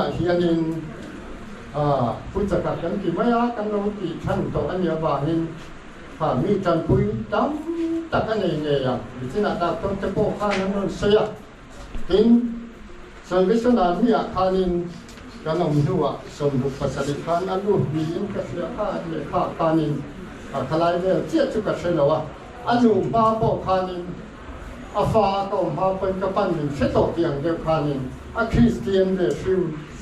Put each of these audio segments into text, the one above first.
à hiền inผู้จัดการที่ไม่อากันเราที่ท่านตัวอันนี้ว่าเห็นมีจันคุยตั้มตักอันนี้เนี่ยดิฉันอาจจะต้องจะบอกข้านั้นเสียเห็นส่วนวิศนามีอาคารินกันน้องหัวสมบุกปัสสิขันอันดูมีอินกัสเสียข้าเนี่ยข้าคารินทลายเนี่ยเจี๊ยบจุกเสียแล้วอันดูบ้าบอกคารินอาฟ้าก็มาเป็นกระปั้นหนึ่งเสตกอย่างเดียวคารินคริสเตียนเนี่ย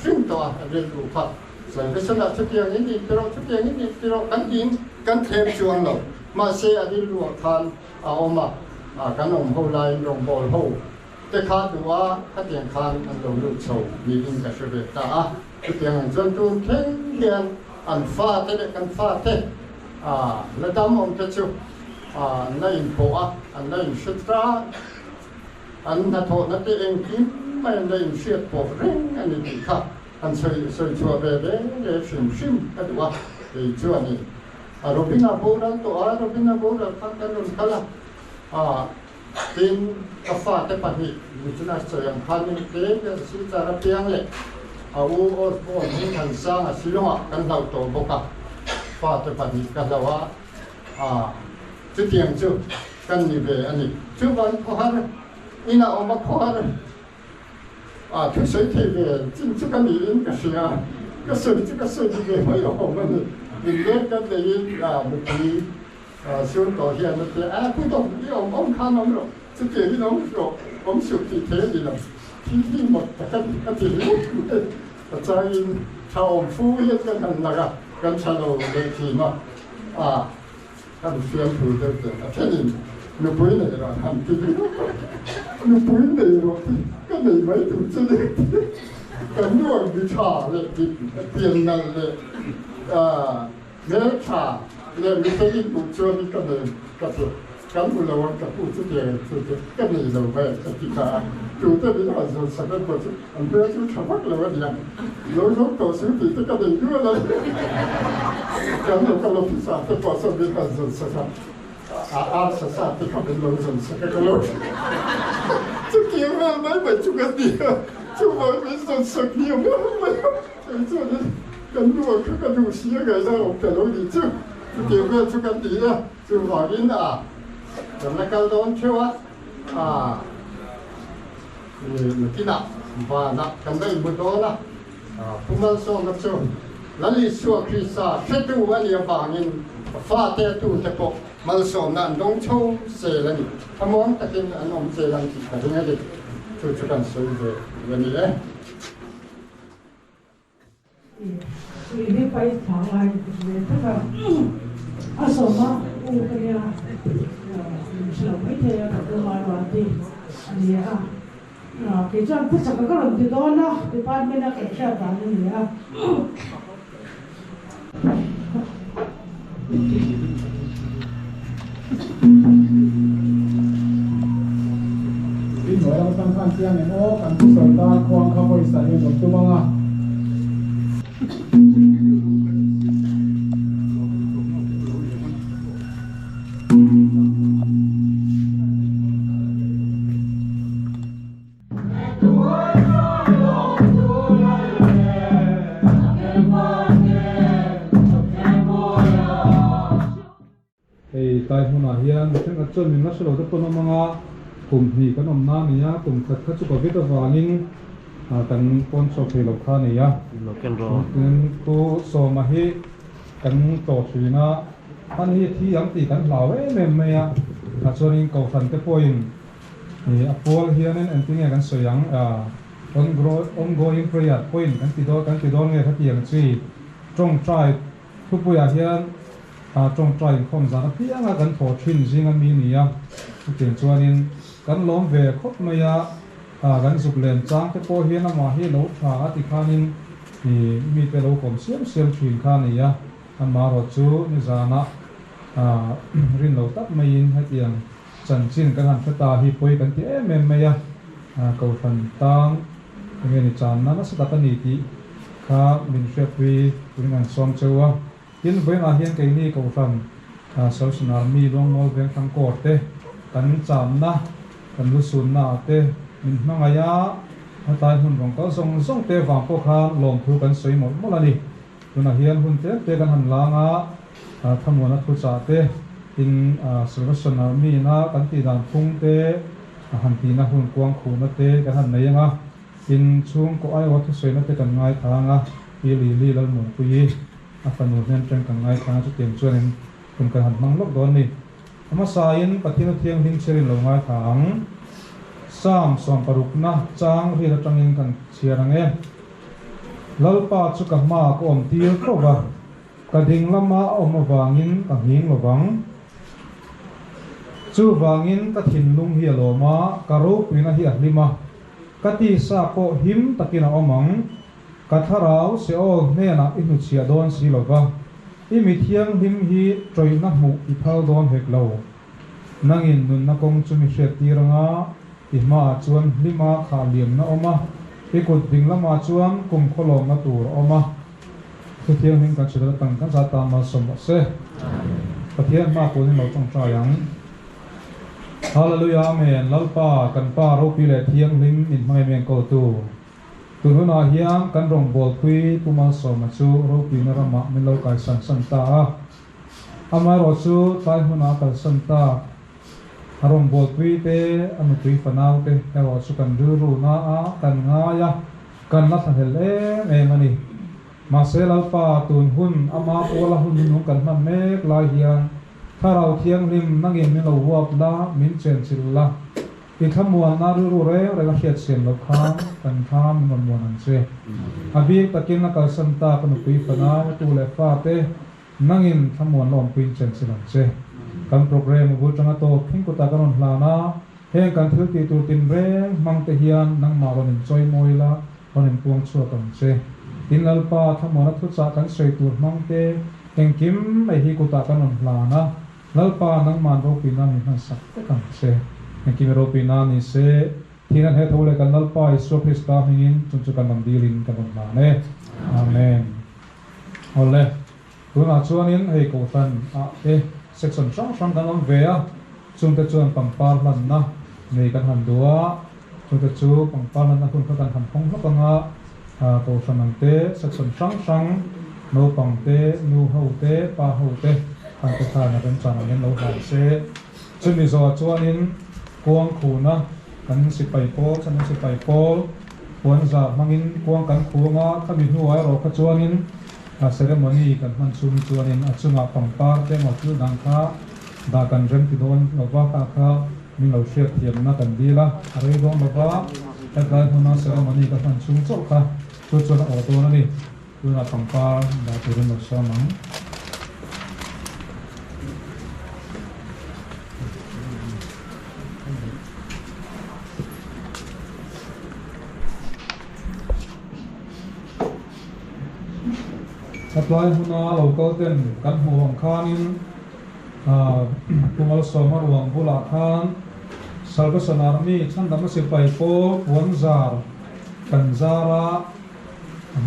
ฟิมตัวเรียนรู้ครับส่วนวิศนาชุดอย่างนี้เราชุดอย่างนี้เรากันยิงกันเทมชวนเรามาเสียดีลวกทานเอามากันน้องหัวลายน้องบอลหัวแต่ข้าดูว่าถ้าเตียงคานอันลงลูกโชว์มีอินกับเชเบตาเตียงจนตูนเข่งเขียนอันฟ้าเตะกันฟ้าเตะและดำองเตจูนั่นโผล่อันนั่นชุดราอันนัทโหนัทเองกินไม่นั่นเชียร์โผล่เร่งอันนี้ดีค่ะอันสวยชัวร์เร่งชิมก็ดูว่าดีชัวร์นี่โรบินาโบราณตัวโรบินาโบราณพักกันนู่นกันละทีมกาแฟแต่ปะนี่มิจุนาสยังคันนี่เด็กสิจาระเพียงเลยโอ้นี่ทันสร้างสิลงกันเราโตบกฟ้าแต่ปะนี่กันแล้วว่าจุดเทียงจุกันนี่เบอันนี้จุวันพอฮะนี่น่าออกมาพอฮะทุกสิ่งที่เบจริงจุกันนี่ก็เสียก็สุดจุก็สุดที่เบไม่ยอมมันนี่เล็กกันเลยบุตรีส่วนต่อเฮียมันเป็นผู้ต้องที่องค์ข้าน้องหรอกสุดที่น้องหรอกองค์สุดที่เทดีแล้วที่หมดแต่ก็ที่แต่ใจชาวฟูเยอะกันนะครับกันชาวเลยที่มากันเสียงผู้เด็กแค่นี้นึกปุ้ยเลยเราทำที่นึกปุ้ยเลยเราก็ไม่ไม่ถูกจะเลยกันด้วยวิชาเลยที่เปลี่ยนนั่นเลยเนื้อชาเนี่ยมีแต่ยิ่งผู้ช่วยนี่ก็เลยก็คือการบุญเรากับผู้ช่วยก็มีเราไปที่ขาดูแต่ไม่ได้เราสักคนก็อันเพื่อช่วยชาวบ้านเราเนี่ยเราต่อสู้ที่ก็ได้ด้วยเลยการเราก็เราพิจารณาต่อสู้ไม่ได้เราสักสักที่เขาเป็นเราสักก็เราจะเกี่ยวอะไรไม่จุกันเดียวช่วยไม่สักเดียวไม่ช่วยกันด้วยก็ดูเสียไงเราแต่เราดีจุเกี่ยวกับชุกันดีนะจุหวานนี่แต่ในการโดนเชื่อว่าที่นักว่านักกันได้บุตรนะผู้มันส่งกับชนแล้วลิสัวคริสต์เชื่อดูว่าเนี่ยบางอินฟ้าเตะตูเตะปกมันส่งนั่นดงโชว์เสลันทำมองแต่เป็นอันนมเสลันที่แต่เป็นอะไรชุกันสวยเลยวันนี้เลยini pai thalai ne ta asoma ukria selo mai the ya ka ma wa ti ani a ke chan pu chaka ka ram ti do na department na ke sha ta ni a ini orang tangkan siang ni kan serta kuang kau istilahnya doktor bangga tai huna hian thing a chon min na selo te pono manga kum hi kan om na nia kum khat kha chu ko vita wangin kan pon so phelo kha nia local ro tin ko so ma hi kan to thina an hi thi am ti kan hlaw em me ya a chorin ko fan te poin ni a pol hian en ting kan so yang ongoing prayer point kan ti do nge kha ti ang chi trong trai thu pu ya hian trong trai không ra thì anh cần phổ truyền riêng anh mình nia tiền cho nên cần lom về khóc mày cần giúp lên trang cái po hiền mà hi lâu thà thì khan nên thì mi cái lâu còn xem truyền khan nia anh mà rồi chú như ra na rin lâu tắt mày hay tiền chân chín cái hàng cái ta hi poi cái thì em mày cầu phần tang nghe ni chan na sẽ ta ni ti kha min phép vi cũng ngang som châu tin với là hiện cái này cầu phần social mi long mol bên thang cột te kan cham na kan lu sun na te min mangaya ตายหุ่นของก็ส่งเตะฝังพวกข้างลงทุกันสวยหมดละนี่ตัวน่ะเฮียนหุ่นเตะกันหันหลังทำมวลทุจาเตะอินสุรสนามีนะกันตีดันพุ่งเตะหันตีนะหุ่นกวางขูนเตะกันหันไหนยังอินช่วงก็ไอ้วัตถุสวยนั่นเตะกันง่ายทางปีลีแล้วหมุนปุยฟันหัวเนี่ยเป็นกันง่ายทางจุดเตียงช่วยนึงเป็นกันหันมังลบโดนนี่ธรรมสายปฏิทินเทียงหิงเชรินลงง่ายทางสองปรุกนะจางที่เราจังยิงกันเชียร์งั้นลัลปาชุกมาก็อมตีก็ว่ากระดิ่งละมาอมวางินกับหิงระวังจูวางินกระถิ่นลุงเฮียโลมากระรูปวินาทีอัลิมากติสาโกหิมตะกินอมังกัทราวเสียวเนี่ยนะอินุเชียโดนสีโลกะอิมิเทียงหิมฮีจอยนักมุอิพาโดนเฮกโลนังอินนุนนักงจุมิเชตีรังอิมาจวนลิมาขาเลียมนะอมาอีกุดดิ่งละมาจวนกุมโคลงนะตูรอมาทุกเที่ยงหิมกันเฉลิมตั้งกันซาตามาสมบัติเสประเทศมาคนที่เราต้องใจยังฮาเลลูยาเมนลัลปากันป้ารูปีเลเทียงหิมอินไม่เมียงโกตูตุนนาเฮียงกันรองบอลคุยปุมาสมจูรูปีนรมาเมลกายสันตาอามารอจูไตหุนากันสันตาอารมณ์บทวิเตอนุปริฟนาวเตเอวสุกันดูนากันงายกันนัทเฮเลเอมันนี่มาเซลปาตุนหุ่นอามาโอลาหุ่นนุกันมันเมกลายเฮียงถ้าเราเทียงริมนั่งเงินมิลวับลามินเชนสิลลาอีกขมวนนารูเร่เรื่องเขียนเสียงลบข้ามกันข้ามมันมวนนั่นเสียอภิตะกินนักสันตาอนุปริฟนาวตูเลฟ้าเตนั่งเงินขมวนลมปินเชนสิลเซกันโปรแกรมบุตรจังโตพิงกุตากรนลานาเฮงกันถือตีตูตินเร่มังเทียนนังมาวันนินจอยมวยละวันนินพวงชัวกันเซตินลปาทั้งหมดทุกสากันสวยตูมังเตเฮงกิมไอฮิกุตากรนลานาลปานังมันโรปินามิหันสักกันเซเฮงกิมโรปินานิเซที่นั่นเฮตุเลกันลปาอิสุคริสตาหินจุนจุกันมันดีลินกันลาเนอาเมนเอาเลยตัวน่าชวนนินให้กูตันsection sang kan lam vea chung te chuan pangpar lan na nei kan han dua chung te chu pangpar lan na kun kan han hong hlokanga to sanang te section sang no pang te nu ho te pa ho te kan te kha na kan chang nen lo hai se chumi zo chuan in kuang khu na kan si pai po chan si pai po puan za mangin kuang kan khunga khabi huai ro kha chuan in ceremony kan man chum chuanin achunga pangpar te ma chu dang kha da kan rem ti don lova ka kha min lo share thiam na kan dila arei dong lova ta kan huna ceremony kan man chum chol kha chu chu na auto na ni chu na pangpar da ti ren lo sa mang apply huna local ten kan huang khanin pumal somar wang bula khan salvation army chan dam se pai po puanzar kanzara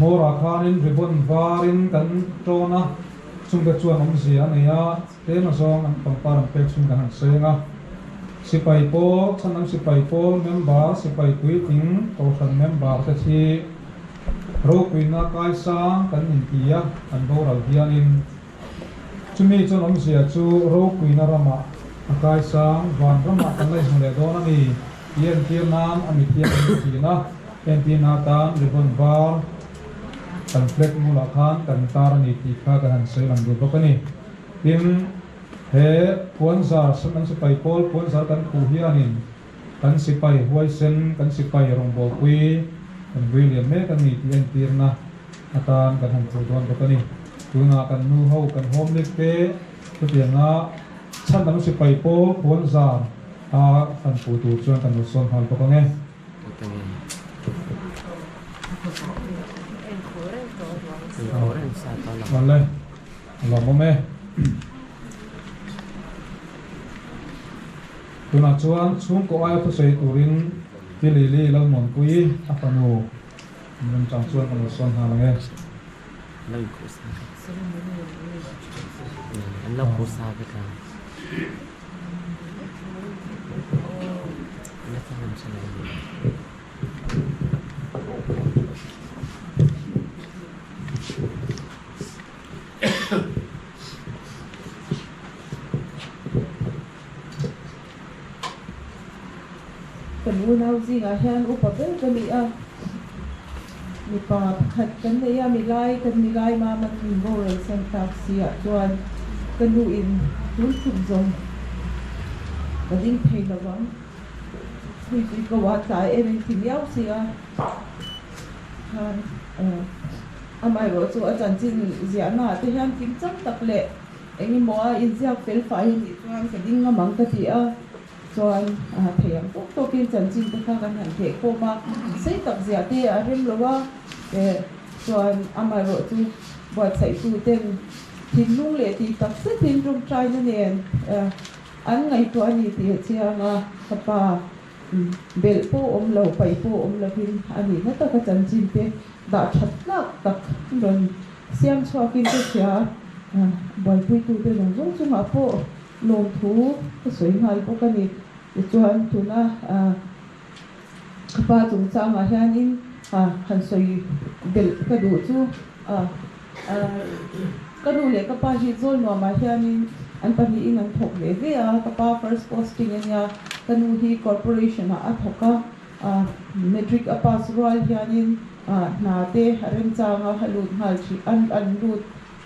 mora khanin ribon varin kan tona chungda chuan om zia ania te na zong an pangpar an pek chung kan senga sipai po chan am sipai po member sipai kuiting tosan member ta chi ro kuina kai sa kan in tia an bo ral hianin chumi chon om sia chu ro kuina rama akai sa van rama kan lai hule do na ni yen tir nam ami tia ti na en ti na tan ribon bar kan flek mula khan kan tar ni ti kha kan han sei lang du ba ka ni tim he puan sa san sipai pol puan sa kan ku hianin kan sipai huai sen kan sipai rong bo kui kan William me kan ni tian tirna atan kan han thu don ka ni tuna kan nu ho kan hom lik te tu tianga chan dam si pai po pon za kan pu tu chuan kan son hal ko nge vale lo mo me tuna chuan chung ko ai tu sei turin pilili lang mon kui apanu mình chọn chuan kan son hal nge lâu cố sa anh lâu cố sa cái cả nó phải làm sao kan unau zinga hian upa bel kami a mi pa khat kan nei a mi lai ma man moral center sia chuan kan nu in tun thum zong kading thei lawang mi ko wa tai em tim yau sia han amai ro chu a chan chin zia na te hian kim chang tak le engi moa in ziak fel fa hi ni chuan kading ngamang ka ti a chuan theiam tok in chan chin te kha kan han the ko ma sei tak zia te a rem lowa chuan amai ro chu buat sai tu ten tin lung le ti tak se tin rum trai na nen an ngai to ani ti chianga kapa bel po lo pai po lo hin ani na ta ka chan chin te da that lak tak ron siam chwa kin te chia boy pui tu te long zong chunga po lom thu ka soi ngal po ka ni chuan tuna kapa chung changa hianin han soi bel ka du chu ka du le kapa hi zol no ma hianin an pani in an thok le ve a kapa first posting ania kanu hi corporation a thoka metric a pass royal hianin na te rem changa halut hal chi an lut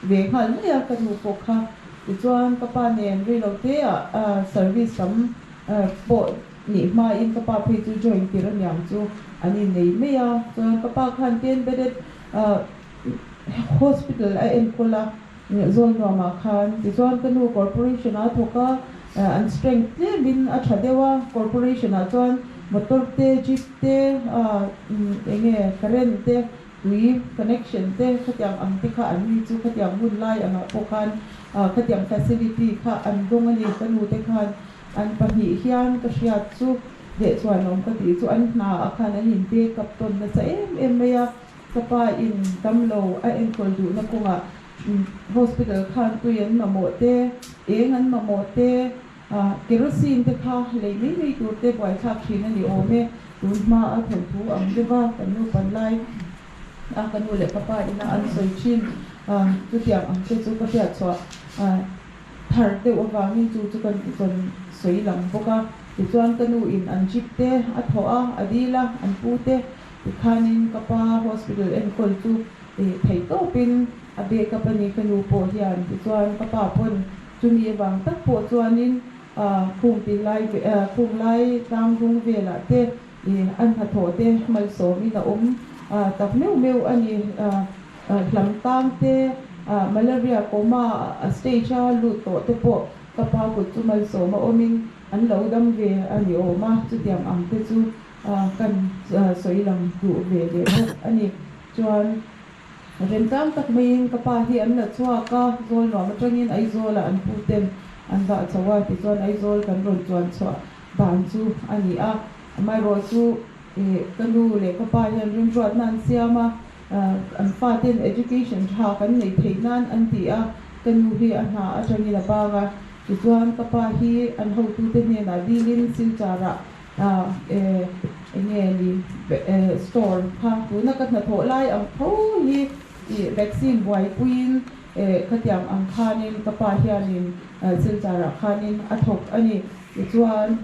ve hal ne a kanu pokha chuan kapa nen re lo te a service sam po ni ma in kapa phe chu join tir nyam chu ani nei me a chuan kapa khan ten bedet hospital a en kola zon no ma khan chuan kanu corporation a thoka an strength te min a thadewa corporation a chuan motor te jeep te enge current te tui connection te khatiam ang te kha an ni chu khatiam mun lai anga pokhan khatiam facility kha an dong ani kanu te khan an pahi hian ka hriat chu de chuan nom ka ti chu an na akhan an in te kap ton na sa em meya kapa in damlo a en kol du na kunga hospital khan tu yan mamo te engan mamo te kerosene te kha leini nei tur te boy thak thin ani ome tun ma a thon thu am dewa kanu panlai kanu le kapa ina an soi chin tu tiam am te chu ka pia chwa thar te owang chu kan kon soi lam boka ti chuan kanu in an jip te a thoa adila an pu te khanin kapa hospital en kol chu thei to pin abe kapani kanu po hian ti chuan kapa pon chumi wang tak po chuanin khung ti lai khung lai tam rung vela te an ha tho te mal so mi na tak meu ani hlam tam te malaria coma stage lu to te po kapa ku chu mal so ma omin an lo dam ve ani oma chu tiam am te chu kan soi lam du ve de ani chuan ren tam tak mai kapa hi an la chua ka zol no ma tangin ai zola an puten an da chawa ti chuan ai zol kan ron chuan chua ban chu ani a mai ro chu kanu le kapa hian rin ruat nan siama an fa ten education tha kan nei theinan an ti a kanu hi a na a tangin a baga ti chuan kapa hi an ho tu te ne na dilin silchara enge ni store ha tu na ka na tho lai am tho hi vaccine boy queen khatiam ang khanin kapa hianin silchara khanin athok ani chuan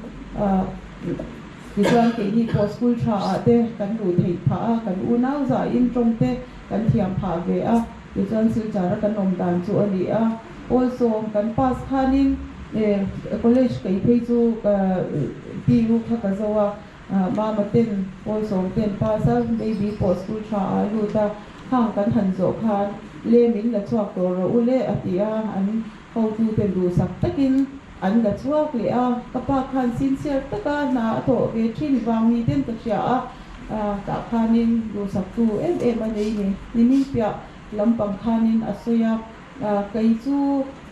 ke hi post school tha ate kan lu thei pha kan u nau za in tong te kan thiam pha ve a chuan silchara kan nom dan chu ani a also kan pass khanin college kai phei chu pu kha ka zawa mama ten also ten pass maybe post school tha lu ta khang kan han zo khan le min la chuak to ro ule atia an ho tu ten du sak takin an la chuak le a kapa khan sincere taka na to ve thin wang ni ten ta sia ta khanin du sak tu em anei ni ni pia lampang khanin asoya kai chu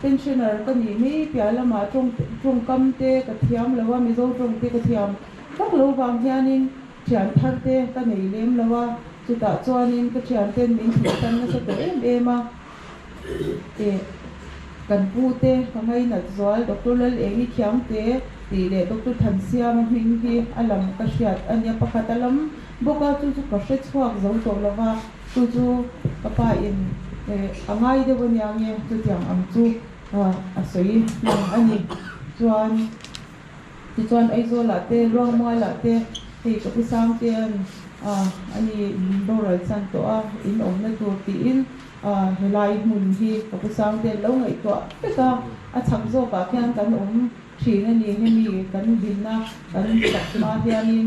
pensioner ka ni me pia lama trong kam te ka thiam lawa mi zo trong te ka thiam tak lo wang hianin thian thar te ka nei lem lawa chu ta chuanin ka thian ten min thi tan na sa te em a kan pu te ka ngai na zol doctor lal engi khiam te ti le doctor than siam hing hi alam ka hriat ania pakhatalam boka chu ka hre chuak zo to lawa chu kapa in angai de bonyang ye chu tiang am chu asoi nang ani chuan ที่จวนไอโซลาเต้ร่วงมัวลาเต้ที่กับพี่สามเตียนอันนี้โดนเลยสันตัวอินอมในตัวตีอินเฮลายมุนที่กับพี่สามเตียนแล้วไงตัวแต่ก็ชักโซกะแค่กันอมชีนั่นนี่ให้มีกันบินนะกันจับมาเทียนิน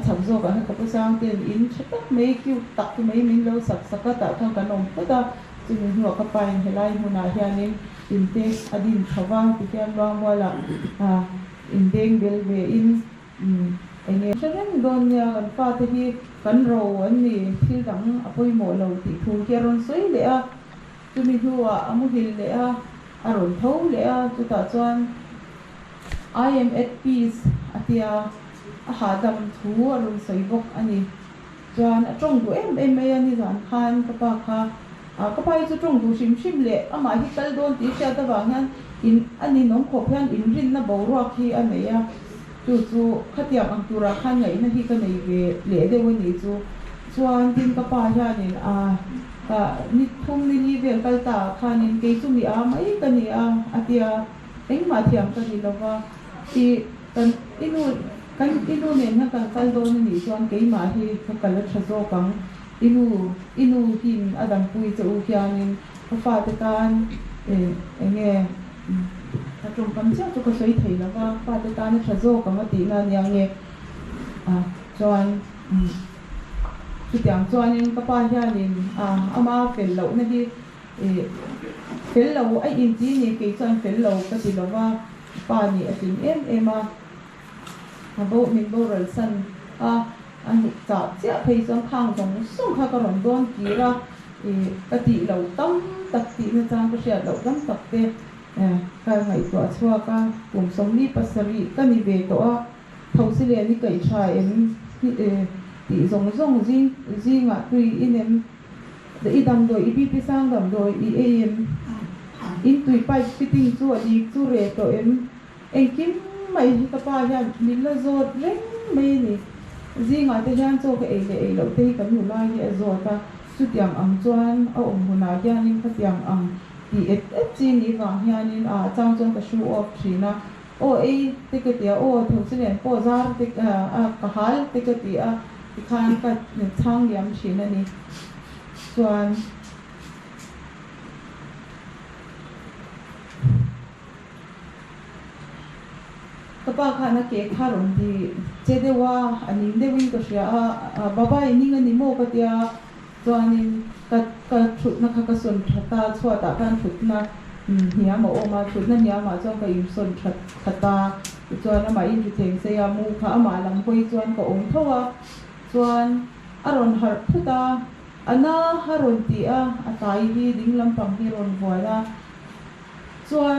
ชักโซกะให้กับพี่สามเตียนอินชักไม่คิวตักไม่มินแล้วสักก็ตักทั้งกันอมก็จะจึงหัวกระไปเฮลายมุนอาเทียนินอินเตอดินชาวบ้านที่เทียนร่างว่าละอินเด้งเบลเวอินไอเนี่ยฉันเล่นโดนยากันฟ้าที่กันโรอันนี้ที่ดังอภัยหมดเราที่ถูกเกี่ยรอนสวยเลยจะมีหัวอมุหิลเลยอารมณ์เท่าเลยจุดต่างจวน I am at peace อาทิตย์หาดำทูอารมณ์สวยบกอันนี้จวนจงดูไม่อันนี้จวนขันกับปากค่ะก็ไปจะจงดูชิมเลยหมายที่กัลโดนที่เชื่อตะวันนั้นอินอันนี้น้องขบยันอินรินน่ะบอกว่าที่อันไหนจู่ขัดยาอังตุระขันไหนนั่นที่กันไหนเวเหลือเดี๋ยววันนี้ส่วนที่กับป้ายันนิทุ่มนี่เวกัลตาขันนี่เกยสุนีไม่กันนี่อาทิตย์เอ็งมาเที่ยงกันนี่แล้วว่าที่กันอินูเนี่ยนั่นกันกัลโดนนี่ส่วนเกยมาที่กัลเลชโซกังอินูหินอดัมปุยจะอุกยานินเขาฟาดกันเนี่ยถ้าตรงกันเจ้าจะก็ใช้ไทยแล้วก็ฟาดกันในชาโซกับมาตีนั่นอย่างเนี่ยจวนสุดอย่างจวนนี่ก็ป้ายานินเอามาเฟลเราเนี่ยที่เฟลเราไอ้อินจีนี่กี่จวนเฟลเราก็ตีเราว่าป้านี่ไอ้ถึงมาโบมินโบรัลสันอันนี้จับเจ้าเพย์จงข้างจงส่งข้ากระหล่ำโดนกีละกติเราตั้มตักตีนะจ๊ะก็เสียเราตั้มตักเตะการไหนตัวชัวก็กลุ่มสมนิปัสสรีก็มีเบตัวเท่าสิเลียนี่เกิดชายตีจงจีงะตุยอินเอ็มอีดำโดยอีพีพิสังดำโดยอีเอ็มอินตุยไปฟิตติ้งชัวดีชัวเรตัวเอ็งกินไม่ตะปายันมิลละโซดเร่งไม่นี่จีงะแต่ยันโซก็เราเตะกันอยู่ไล่เนี่ยโซดก็สุดอย่างอังจวนเอาหัวหน้ายันนี่ก็อย่างอังที่จีนี่ฟังยันนี่จ้างจงก็ชูออฟชีนะโอ้ติกติโอ้ถึงสิเนี่ยโอ้ซาร์ติกกะฮัลติกติที่ข้างก็เนี่ยช่างยำชีนะนี่ส่วนก็ป้าข้านักเก็ตข้าลงที่เจเดว่าอันนี้เดวินก็เสียบ้านี่เงินนี่โมก็เดียส่วนนี้ก็ชุดนะคะก็ส่วนตาชัวตาการชุดนะเหี่ยมาโอมาชุดนั่นเหี่ยมาจ้องก็อยู่ส่วนตาส่วนนั้นมาอินจุดเทงเสียมูข้ามาลำคุยส่วนก็องค์เท่าส่วนอารมณ์หัดพุทธาอันน่าฮารอนตีอาตายที่ดิ้งลำปังที่รอนบัวละส่วน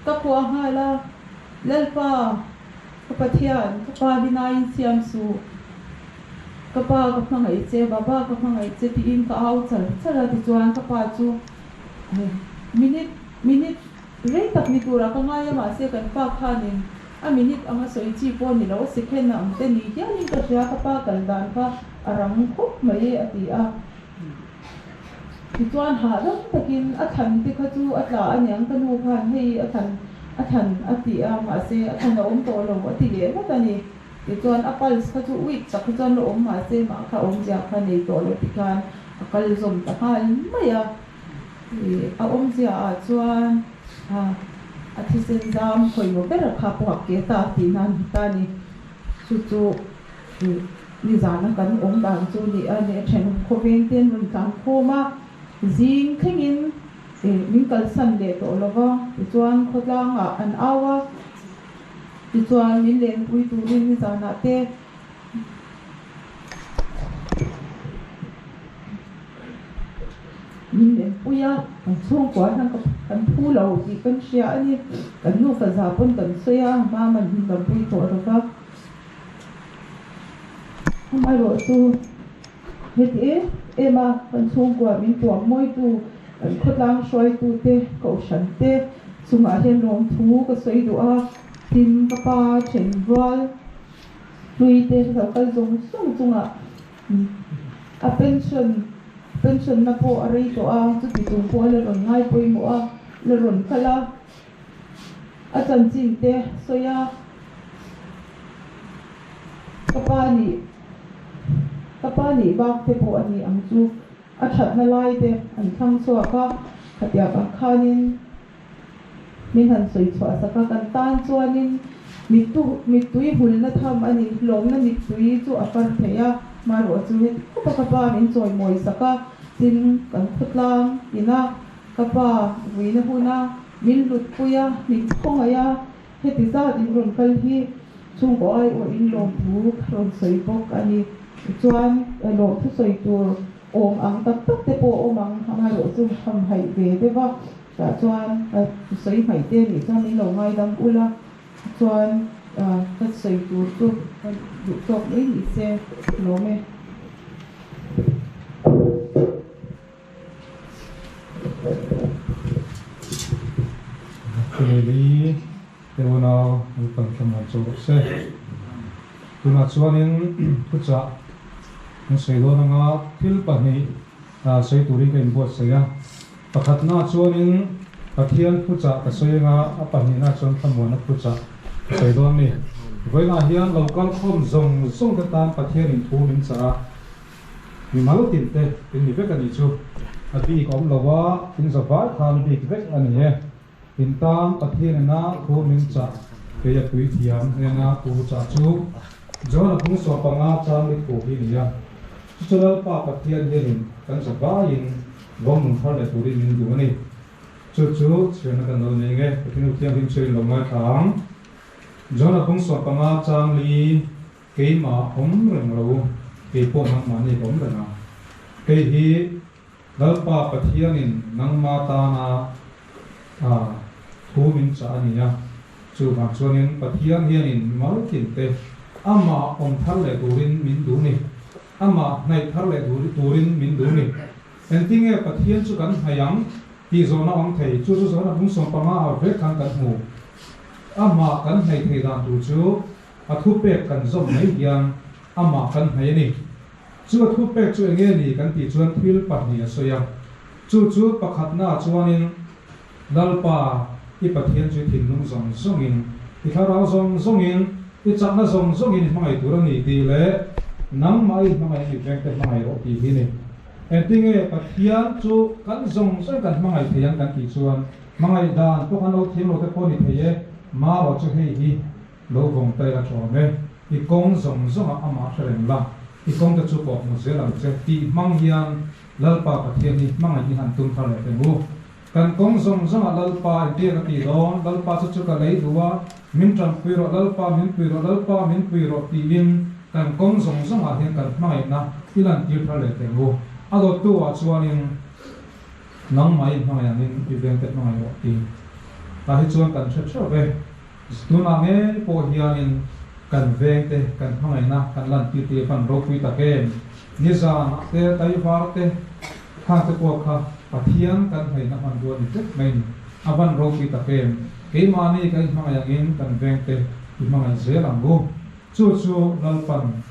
ก็พัวให้ละเลลป้าก็ปะเทียนก็ป้าดินายเสียมสูก็ป้าก็พังไอเจ็บบ้าก็พังไอเจ็บที่อินก็เอาจัดที่จวนก็ป้าจูมินิเรื่องตักนิตุระก็ง่ายมาเสียกันป้าข้านินมินิอังสวยจีบวันนี้เราสิเห็นนะแต่นี่ยังนี่ก็เสียก็ป้ากันดานก็อารมณ์คุกไม่อติที่จวนหาแล้วตะกินทันที่เขาจูลาอันยังกันหูพันให้ทันอติมาเสียทันเราโตเราอติเลี้ยงตอนนี้ที่จวนปัลส์เขาจูวิจักจวนเรามาเสียมาเขาจากพันในโตเราที่การกัลซมตะหายไม่จากจวนที่เส้นจามคอยมาเป็นราคาปกติตาตีนันตานี่จู่นี่จานักันด่านจู่นี่เนี่ยเช่นโคเวนเตียนมันการโคมาจิงขึ้นมิงกัลสันเดตโอลวะจวนขดลางอันอาวะจวนมิเลนปุยตูรินจานาเตมิเลนปุยช่วงก่อนนั่งกันพูเราที่กันเชียนี่กันนู่กันซาปนกันเสียมามันลำปุยตัวเราครับทำไมเราตู้เฮ็ดมากันช่วงก่อนมิตัวมวยตู้ขดลางช่วยตู้เตะก็ฉันเตะสุมาเห็นลมทูก็สวยดูทิมกระปาเฉินวอลลุยเตะเราก็จงส่งเป็นชนนับโปอะไรตัวจุดที่ตรงพอเลยหล่นง่ายไปหมดเลยหล่นขลาอาจารย์จินเตะสวย kapani bak te po ani ang chu a that na lai te an thang chua ka khatia ka khanin min han soi chwa saka kan tan chuanin mitui hul na tham ani lom na mitui chu apar theya maro chu he kapa min choi moi saka tin kan khutlang ina kapa wina huna min lut puya ni khongaya heti za din ron kal hi chung ko ai o in lom bu ron soi bok ani chuan lo thu soi tur om ang tak te po om ang maro chu ham hai ve de wa ta chuan soi hai te ni chuan in lo ngai dam ula chuan ta soi tur tu du tok ni se lo me Kili Tewano Upang Kaman Chokse Tuna Chuanin Pucha Seido Nga Tilpani Sei Turi Kain Buat Saya Pakatna Chuanin Pathian Pucha Kasoy Nga Apani Na Chuan Kamuana Pucha Seido Ni Voina Hian Local Khom Zong Zong Katan Pathian In Tu Min Cha Mi Malu Tinte In Ni Vek Ani Chu Ati Kom Lawa In Zavai Khan Big Vek Ani He Intang Pathian Na Tu Min Cha Kaya Pui Thiam Na Tu Cha Chu Jona Pung So Panga Cha Mi Tu Hi Ni Ya Chural Pa Pathian Hin Kan Zavai In Wong Mung Thar Le Turi Min Du Ni Chu Chu Chena Kan Lo Ni Nge Pathian Thiam Hin Chui Lo Mai Thang Jona Pung So Panga Chang Li Kei Ma Om Reng Lo Kei Po Nang Ma Ni Om Reng Na Kei Hi Dal Pa Pathian In Nang Ma Ta Na Thu Min Cha Ani Ya Chu Bang Chuanin Pathian Hian In Mal Tin Te Ama Om Thar Le Turin Min Du Ni Ama Nai Thar Le Turin Min Du Ni En Tinge Pathian Chu Kan Hayang Ti Zona Ong Thei Chu Chu Zona Pung So Panga Ve Kan Kan Mu Ama Kan Hai Thei Dan Tu Chu Thu Pek Kan Zom Mai Hian Ama Kan Hai Ni Chu Thu Pek Chu Enge Ni Kan Ti Chuan Thil Pat Ni Soya Chu Chu Pakhat Na Chuanin Dalpa I Pathian Chu Thin Nung Zong Zong In I Tharau Zong Zong In I Chakna Zong Zong In Mangai Tura Ni Ti Le Nang Mai Mangai Ni Vek Te Mangai Ro Ti Hi Ni En Tinge Pathian Chu Kan Zong Zong Kan Mangai Thian Kan Ti Chuan Mangai Dan To Kan Lo Thim Lo Te Po Ni Theye Ma Ro Chu Hei Hi Lo Vong Tai La Chwa Me I Kong Zong Zong A Ama Thereng La I Kong Te Chu Pok Mo Se Lam Che Ti Mang Hian Lalpa Pathian Ni Mangai Ni Han Tum Thar Le Te Mu Kan Kong Zong Zong A Lalpa Ti Ka Ti Don Lalpa Chu Chu Ka Lei Duwa Min Tram Pui Ro Lalpa Min Pui Ro Lalpa Min Pui Ro Ti Lim Kan Kong Zong Zong A Hian Kan Mangai Na Ilan Ti Thar Le Te Mu Ado Tu A Chuanin Nang Mai Mangai Nin I Veng Te Mangai Ro Ti Ta Hi Chuan Kan Che Che Ve Tuna Nge Po Hianin Kan Veng Te Kan Mangai Na Kan Lan Ti Ti Pan Ro Pui Ta Ken Niza Na Te Tai Var Te Khang Te Po Kha Pathian Kan Hai Na Man Duan Ni Tek Main Avan Ro Pui Ta Ken Kei Ma Ni Kan Mangai Angin Kan Veng Te I Mangai Ze Lam Gu Chu Chu Lalpan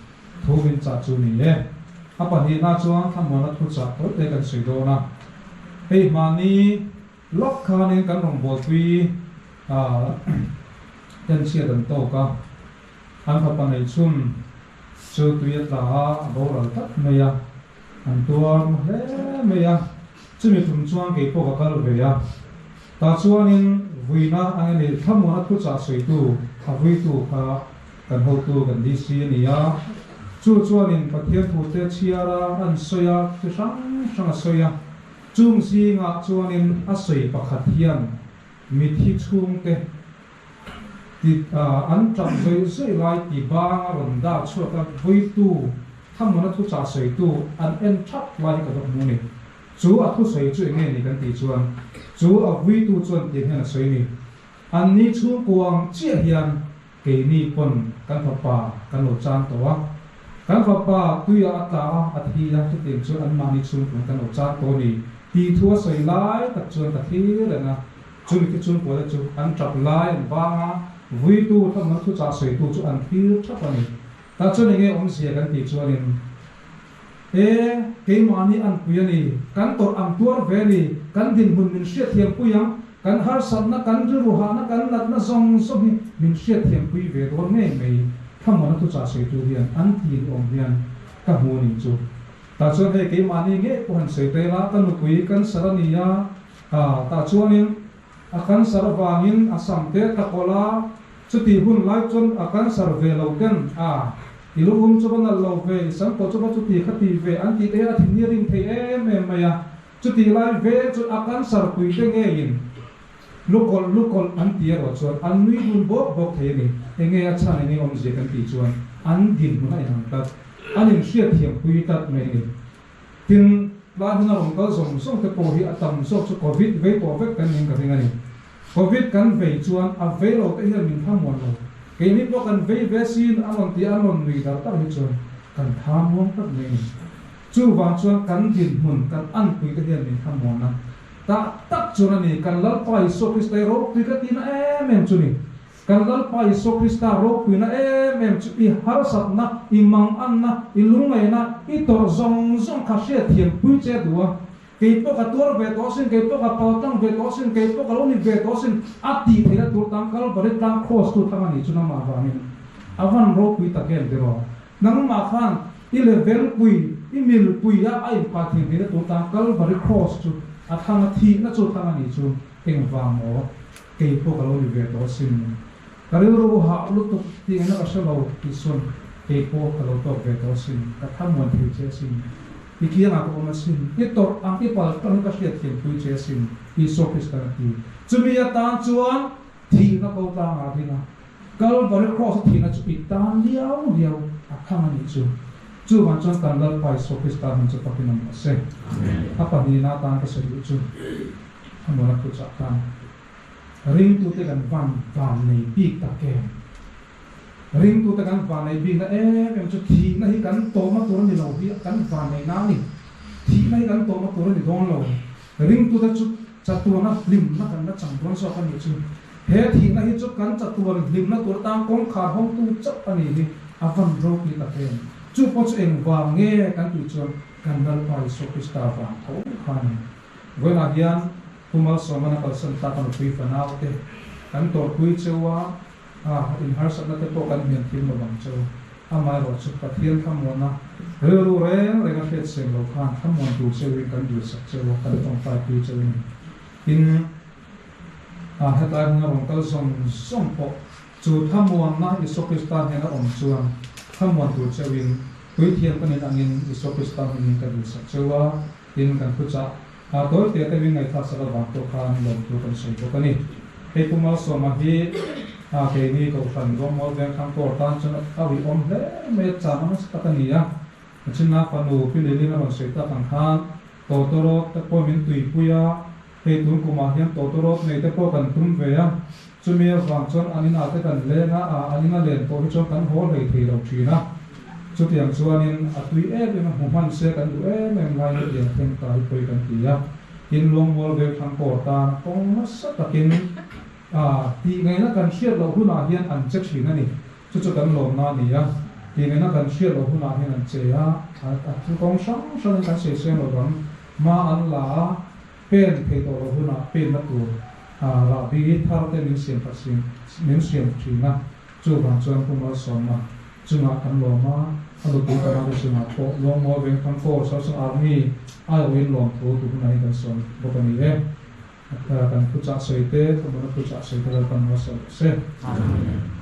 Thu Min Cha Chu Ni Le Apa Hi Na Chuan Tham Mo Na Thu Cha To Te Kan Sui Do Na Hei Ma Ni Lok Kha Ni Kan Rong Bo Tui Ten Chia Dan To Ka An Kha Pa Nei Chum Chu Tui Ta Bo Ral Tak Me Ya An Tuam He Me Ya Chumi Thum Chuan Kei Po Ka Kal Ve Ya Ta Chuanin Vuina Ang Ni Tham Mo Na Thu Cha Sui Tu A Vui Tu Kha Kan Ho Tu Kan Di Si Ni Ya Chu Chuanin Pathian Thu Te Chiara An Soya Chu Sang Sang Soya Chung Si Nga Chuanin A Soi Pakhat Hian Mi Thi Chung Te Ti An Cham Soi Soi Lai Ti Ba Ron Da Chu Ka Vui Tu Tham Mo Na Thu Cha Soi Tu An En Chap Lai Ka Dok Mu Ni Chu A Thu Soi Chu Nge Ni Kan Ti Chuan Chu A Vui Tu Chuan Ti Hian A Soi Ni An Ni Chu Kuang Chia Hian Kei Ni Pon Kan Pha Pa Kan Lo Chan To Wa Kan Pha Pa Tui A Ta A Thi La Chu Tim Chu An Ma Ni Chu Kan Lo Chan To Ni Ti Thu Soi Lai Tak Chuan Ta Thi Le Na Chu Ni Ki Chun Po Le Chu An Trap Lai An Ba Nga Vui Tu Tham Mo Thu Cha Soi Tu Chu An Thi Chap Ani Ta Chu Ni Nge Om Sia Kan Ti Chuanin Kei Ma Ni An Pui Ani Kan Tor Am Tuar Ve Ni Kan Din Hun Min Sia Thiam Pui Yang Kan Har Sat Na Kan Ru Ha Na Kan Lat Na Zong Zong Hi Min Sia Thiam Pui Ve Do Nge Mei ข้ามวันทุจ่าเสียตัวเรียนอันทีนองเรียนกับหัวนิจูแต่ส่วนให้เกี่ยมานี่เงี้ยพอหันเสียเตละกันลุยกันสารนิยาแต่ส่วนนี้อาการสารวางินอาสัมเตตะโกลาจุดที่หุ่นไล่จนอาการสารเวลกันอีลูกจุบันนั่นเราเวสังกัดจุบันจุดที่ขัดที่เวอันที่เดียร์ที่นี่ริงเทเอเมมายาจุดที่ไล่เวจุดอาการสารคุยเตงเงินลูกคนอันที่เราชวนอันนี้หุ่นบอกเทนี่เงี้ยชาเงี้ยอมเจกันที่ชวนอันดินมันให้ทำตัดอันนี้เสียเทียมคุยตัดไม่นี่ถึงบ้านเราก็ส่งแต่โควิดตั้มส่งโควิดเวตัวเวกันยังกันยังไงโควิดกันเวชวนเวเราก็ยังมีทั้งหมดเลยเกมิพวกกันเวซีนอันนั้นที่อันนั้นมีแต่ตั้งชวนกันทำวงตัดไม่จู่บางชวนกันดินหุ่นกันอันคุยกันยังมีทั้งหมดนะแต่ตัดชวนนี่กันลัดไปโซคริสต์โรคุยกันที่นั่นเองจุนี่กันลัดไปโซคริสต์โรคุยนั่นเองจุอีฮาร์สัตนะอีมังอันนะอีลุงไงนะอีตัวซงข้าเสียเทียมคุยเจดัวเกี่ยวกับตัวเวทโอสินเกี่ยวกับปอตังเวทโอสินเกี่ยวกับลูกนี่เวทโอสินอัดตีเทระตัวตังกัลบริตังโคสตัวทั้งนี้จุนมาบามินอาวันโรคุยตะเกียบเดียวนั่งมาฟังอีเลเวลคุยอีมิลคุยยาไอ้ปาทิเทระตัวตังกัลบริโคสจุอาทางที่นั่นจุดทั้งนี้จุเองฟังโอเกี่ยวกับลูกนี่เวทโอสินกระเรื่องรู้หาลุตุที่นั่นก็เชื่อเราที่ส่วนเกี่ยวกับลูกตัวเวทโอสินกระทั่งวันที่เจสินอีกอย่างก็มันสิ่งที่ตัวอังกฤษพัฒนาการเสียเทียมคุยเจสินอิสโซฟิสตันทีจะมีตานจวนที่นักต่างอะไรนะก็บริโภคที่นักจุดตานเดียวข้างนี้จู่มันจนการเลิกไปโซฟิสตันมันจะต้องเป็นอะไรเสียapa ni natan kesedihan tu, kamu nak ucapkan, ring tu tekan van ni big tak ring tu tekan van ni big na macam thi na hikan toma turun di laut kan van ni nani, thi na hikan toma turun di dong laut, ring tu tak catuan na lim na kan na cangkuan so kan itu, he thi na hijuk kan catuan lim na turun tang kong khar hong tu cap ani ni, avan rok ni tak chu poch eng wang nge kan tu chuan kan dal pai so krista wang tho khan wen agian tumal somana kal san ta kan pui fanau te kan tor pui chewa in har sa na te po kan mian tim lo bang chew amai ro chu pathian khamona ru re ga phet sem lo khan khamon tu chewi kan du sak chewa kan tong pai pui chewi in hetai na rong kal som po chu thamon na iso krista he na om chuan khamon tu chewin kui thiam kan angin iso krista min kan du sak chewa in kan khucha toy te te win ngai tha sala wa to khan lom tu kan sei ko kani he pumal so ma hi ke ni ko fan ro mo ven kham ko tan chun awi om le me cha na sta kani ya china panu pi le na ron sei ta kan khan to ro te po min tui puya he tun ku ma hian to ro nei te po kan tum ve ya chumi wang chon anina te kan le na anina len to hi chon kan hol hei thei lo thina chu tiang chuanin atui be ma human se kan du em lai le tiang theng tai poi kan ti ya in long wol ve thang ko ta kong ma sa takin ti ngai na kan hiat lo huna hian an che thina ni chu kan lom na ni ya ti ngai na kan hiat lo huna hian an che ya chu kong sang kan se se lo ron ma an la pen phe to lo huna pen na tu ra bi thar te min siam pasin min siam thina chu ban chuan kum lo som ma chunga kan lo ma alu tu kan ro chunga ko lo mo ven kan ko so army ai win lom tu nai kan son bo kan ni e kan pucha soite ko mo pucha soite kan ho so se amen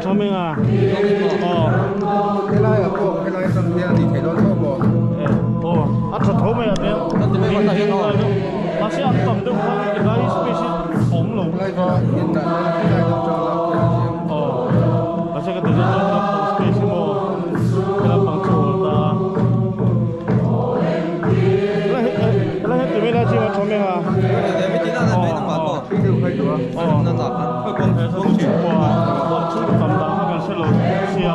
cho mình à cái này ở phố cái này trong kia thì thấy nó thô bộ ăn cho thấu mày à bé nó sẽ ăn tầm được không cái này special ống lồng lại có hiện tại cái này cho nó sẽ cái từ đó special mô cái là bằng thủ ta lại hết từ bên đây chỉ mà cho mình à con bé không chịu qua bọn chúng cầm đá mà gần sẽ lột xia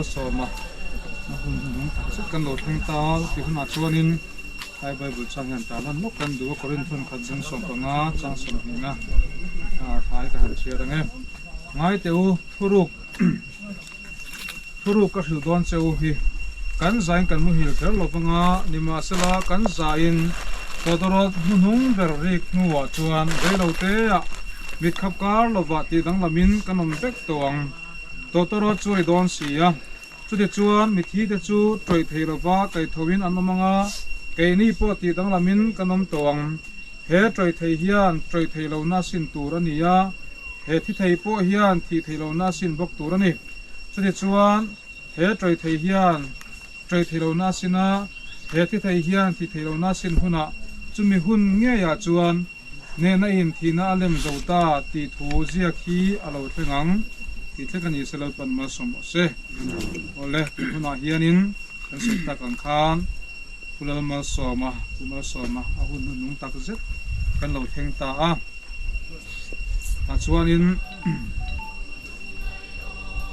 mà soma sẽ cần đầu thanh ta thì hôm nào cho nên hai bài buổi sáng hiện tại là lúc cần đủ có liên thuần khẩn dân sòng bằng ngã trang sòng hình ngã thái cả hàng chia đang em ngay tiêu thu rục các sự đoan châu hi cắn dài cắn mu hiểu theo lộc bằng ngã nhưng mà sẽ là cắn dài to to nung ver rik nuo chuan về đầu tế mít khắp cá lộc vạ thì đang làm min cắn nồng bếch tuồng to to chui đoan xìa chú để chuan mít hi để chú trôi thề lộc vạ cái thawin ăn mong ngã cái ni po thì đang làm min cắn nồng tuồng he trôi thề hian trôi thề lâu na xin tu ra nia he thi thề po hian thi thề lâu na xin bốc tu ra ni chú để chuan he trôi thề hian trôi thề lâu na xin na he thi thề hian thi thề lâu na xin huna chú mi hun nghe ya chuan nè na in thì na alem dầu ta ti thu zia khi alo thengang ti thlekan ni selo pan ma som se ole ti huna hianin kan se ta kan khan kulal ma soma a hun nung tak zet kan lo theng ta a chuanin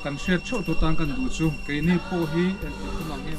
kan share chho to tang kan du chu ke ni po hi en ti huna nge